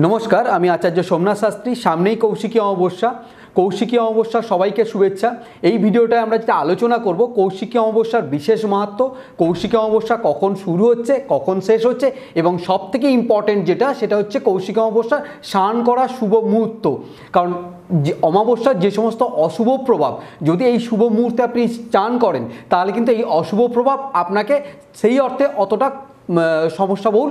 নমস্কার, আমি আচার্য সোমনাথ শাস্ত্রী। সামনেই কৌশিকী অমাবস্যা। কৌশিকী অমাবস্যা সবাইকে শুভেচ্ছা। এই ভিডিওটায় আমরা যেটা আলোচনা করব কৌশিকী অমাবস্যার বিশেষ মাহাত্ম্য, কৌশিকী অমাবস্যা কখন শুরু হচ্ছে, কখন শেষ হচ্ছে, এবং সবথেকে ইম্পর্টেন্ট যেটা সেটা হচ্ছে কৌশিকী অমাবস্যার স্নান করা শুভ মুহূর্ত। কারণ যে অমাবস্যার যে সমস্ত অশুভ প্রভাব, যদি এই শুভ মুহূর্তে আপনি স্নান করেন তাহলে কিন্তু এই অশুভ প্রভাব আপনাকে সেই অর্থে অতটা সমস্যাবহুল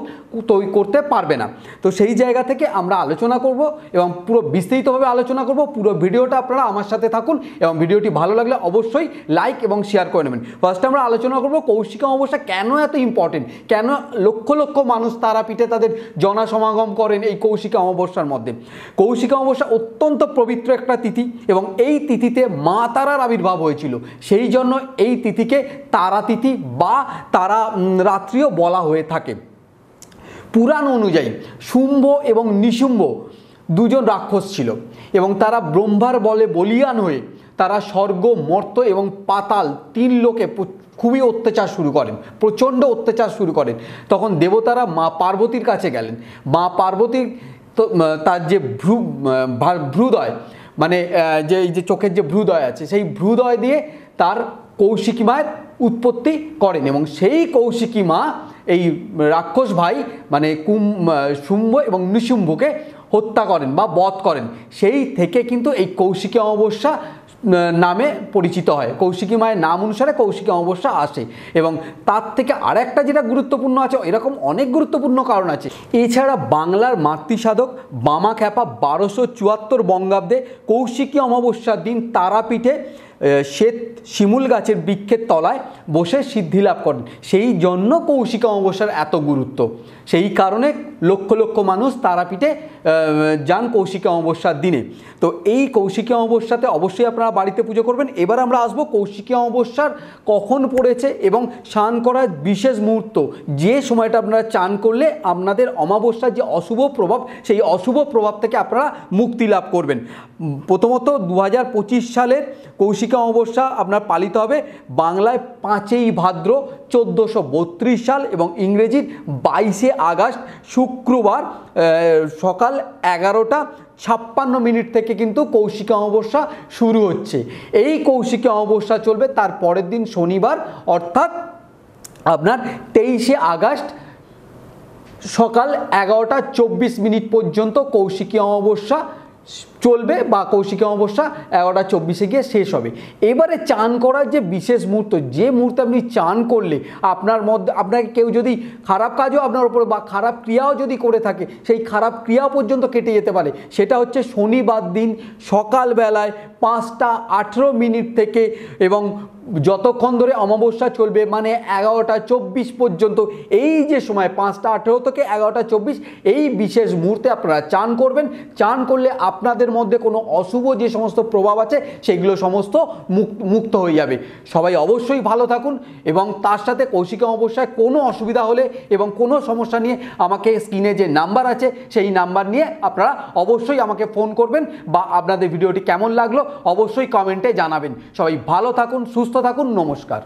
তৈরি করতে পারবে না। তো সেই জায়গা থেকে আমরা আলোচনা করব এবং পুরো বিস্তারিতভাবে আলোচনা করব। পুরো ভিডিওটা আপনারা আমার সাথে থাকুন এবং ভিডিওটি ভালো লাগলে অবশ্যই লাইক এবং শেয়ার করে নেবেন। ফার্স্টে আমরা আলোচনা করব কৌশিকী অমাবস্যা কেন এত ইম্পর্টেন্ট, কেন লক্ষ লক্ষ মানুষ তারাপীঠে তাদের জনসমাগম করেন এই কৌশিকী অমাবস্যার মধ্যে। কৌশিকী অমাবস্যা অত্যন্ত পবিত্র একটা তিথি এবং এই তিথিতে মা তারার আবির্ভাব হয়েছিল। সেই জন্য এই তিথিকে তারা তিথি বা তারা রাত্রিও বলা হয়ে থাকে। পুরাণ অনুযায়ী শুম্ভ এবং নিশুম্ভ দুজন রাক্ষস ছিল এবং তারা ব্রহ্মার বলে বলীয়ান হয়ে তারা স্বর্গ, মর্ত্য এবং পাতাল তিন লোকে খুবই অত্যাচার শুরু করেন, প্রচণ্ড অত্যাচার শুরু করেন। তখন দেবতারা মা পার্বতীর কাছে গেলেন। মা পার্বতীর তো তার যে ভ্রুদয়, মানে যে চোখের যে ভ্রুদয় আছে, সেই ভ্রুদয় দিয়ে তার কৌশিকী মায়ের উৎপত্তি করেন এবং সেই কৌশিকী মা এই রাক্ষস ভাই মানে শুম্ভ এবং নিশুম্ভকে হত্যা করেন বা বধ করেন। সেই থেকে কিন্তু এই কৌশিকী অমাবস্যা নামে পরিচিত হয়। কৌশিকী মায়ের নাম অনুসারে কৌশিকী অমাবস্যা আসে। এবং তার থেকে আরেকটা যেটা গুরুত্বপূর্ণ আছে, এরকম অনেক গুরুত্বপূর্ণ কারণ আছে। এছাড়া বাংলার মাতৃসাধক বামাখ্যাপা 1274 বঙ্গাব্দে কৌশিকী অমাবস্যার দিন তারাপীঠে শ্বেত শিমুল গাছের বৃক্ষের তলায় বসে সিদ্ধি লাভ করেন। সেই জন্য কৌশিকী অমাবস্যার এত গুরুত্ব। সেই কারণে লক্ষ লক্ষ মানুষ তারাপীঠে যান কৌশিকী অমাবস্যার দিনে। তো এই কৌশিকী অমাবস্যাতে অবশ্যই আপনারা বাড়িতে পুজো করবেন। এবার আমরা আসবো কৌশিকী অমাবস্যার কখন পড়েছে এবং স্নান করার বিশেষ মুহূর্ত, যে সময়টা আপনারা চান করলে আপনাদের অমাবস্যার যে অশুভ প্রভাব, সেই অশুভ প্রভাব থেকে আপনারা মুক্তি লাভ করবেন। প্রথমত 2025 সালের কৌশিকী অমাবস্যা আপনার পালিত হবে বাংলায় 5ই ভাদ্র 1432 সাল এবং ইংরেজির 22শে আগস্ট শুক্রবার সকাল 11:56 থেকে কিন্তু কৌশিকী অমাবস্যা শুরু হচ্ছে। এই কৌশিকী অমাবস্যা চলবে তার পরের দিন শনিবার, অর্থাৎ আপনার 23শে আগস্ট সকাল 11:24 পর্যন্ত কৌশিকী অমাবস্যা চলবে বা কৌশিকী অমাবস্যা 11:24 গিয়ে শেষ হবে। এবারে চান করার যে বিশেষ মুহূর্ত, যে মুহূর্তে আপনি চান করলে আপনাকে কেউ যদি খারাপ কাজও আপনার উপরে বা খারাপ ক্রিয়াও যদি করে থাকে, সেই খারাপ ক্রিয়া পর্যন্ত কেটে যেতে পারে, সেটা হচ্ছে শনিবার দিন সকালবেলায় 5:18 থেকে এবং যতক্ষণ ধরে অমাবস্যা চলবে মানে 11:24 পর্যন্ত, এই যে সময় 5:18 থেকে 11:24 এই বিশেষ মুহূর্তে আপনারা চান করবেন। চান করলে আপনাদের মধ্যে কোনো অশুভ যে সমস্ত প্রভাব আছে সেগুলো সমস্ত মুক্ত হয়ে যাবে। সবাই অবশ্যই ভালো থাকুন এবং তার সাথে কৌশিকী অমাবস্যায় কোনো অসুবিধা হলে এবং কোনো সমস্যা নিয়ে আমাকে স্ক্রিনে যে নাম্বার আছে সেই নাম্বার নিয়ে আপনারা অবশ্যই আমাকে ফোন করবেন বা আপনাদের ভিডিওটি কেমন লাগলো অবশ্যই কমেন্টে জানাবেন। সবাই ভালো থাকুন, সুস্থ থাকুন। নমস্কার।